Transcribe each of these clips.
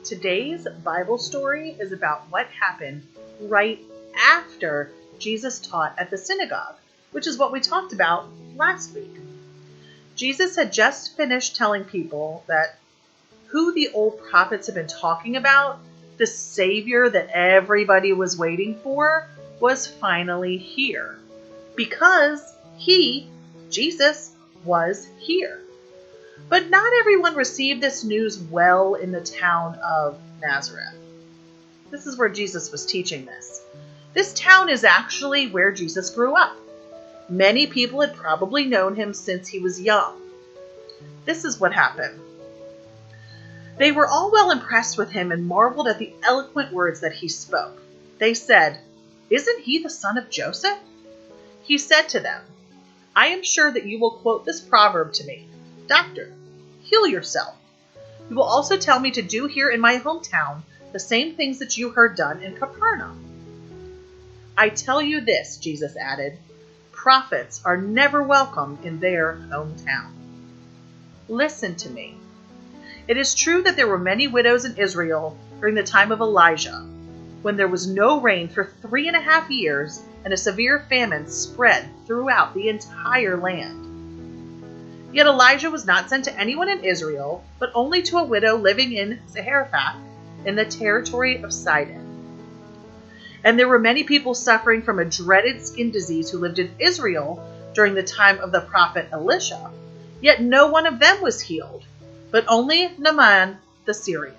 Today's Bible story is about what happened right after Jesus taught at the synagogue, which is what we talked about last week. Jesus had just finished telling people that who the old prophets had been talking about, the Savior that everybody was waiting for, was finally here. Because he, Jesus, was here. But not everyone received this news well in the town of Nazareth. This is where Jesus was teaching this. This town is actually where Jesus grew up. Many people had probably known him since he was young. This is what happened. They were all well impressed with him and marveled at the eloquent words that he spoke. They said, "Isn't he the son of Joseph?" He said to them, "I am sure that you will quote this proverb to me, 'Doctor, heal yourself.' You will also tell me to do here in my hometown the same things that you heard done in Capernaum." "I tell you this," Jesus added, "prophets are never welcome in their hometown." Listen to me. It is true that there were many widows in Israel during the time of Elijah, when there was no rain for 3.5 years and a severe famine spread throughout the entire land. Yet Elijah was not sent to anyone in Israel, but only to a widow living in Zarephath in the territory of Sidon. And there were many people suffering from a dreaded skin disease who lived in Israel during the time of the prophet Elisha, yet no one of them was healed, but only Naaman the Syrian.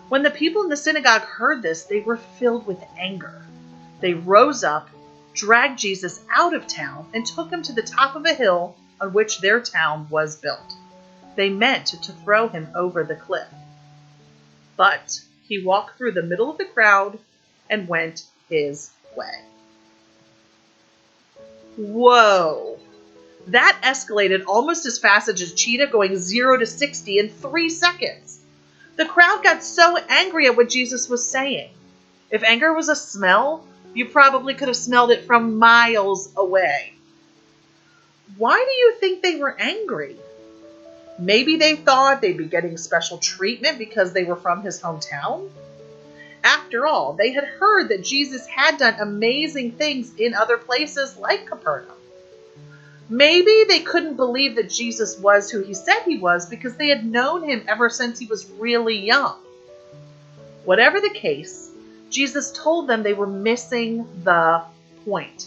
When the people in the synagogue heard this, they were filled with anger. They rose up, dragged Jesus out of town, and took him to the top of a hill on which their town was built. They meant to throw him over the cliff. But he walked through the middle of the crowd and went his way. Whoa! That escalated almost as fast as a cheetah going 0 to 60 in 3 seconds. The crowd got so angry at what Jesus was saying. If anger was a smell, you probably could have smelled it from miles away. Why do you think they were angry? Maybe they thought they'd be getting special treatment because they were from his hometown. After all, they had heard that Jesus had done amazing things in other places like Capernaum. Maybe they couldn't believe that Jesus was who he said he was because they had known him ever since he was really young. Whatever the case, Jesus told them they were missing the point.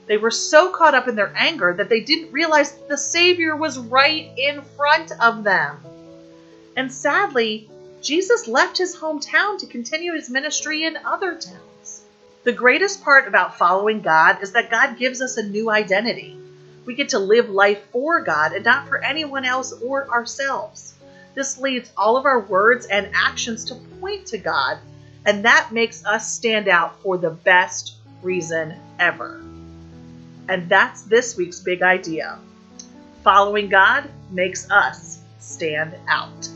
They were so caught up in their anger that they didn't realize the Savior was right in front of them. And sadly, Jesus left his hometown to continue his ministry in other towns. The greatest part about following God is that God gives us a new identity. We get to live life for God and not for anyone else or ourselves. This leads all of our words and actions to point to God, and that makes us stand out for the best reason ever. And that's this week's big idea. Following God makes us stand out.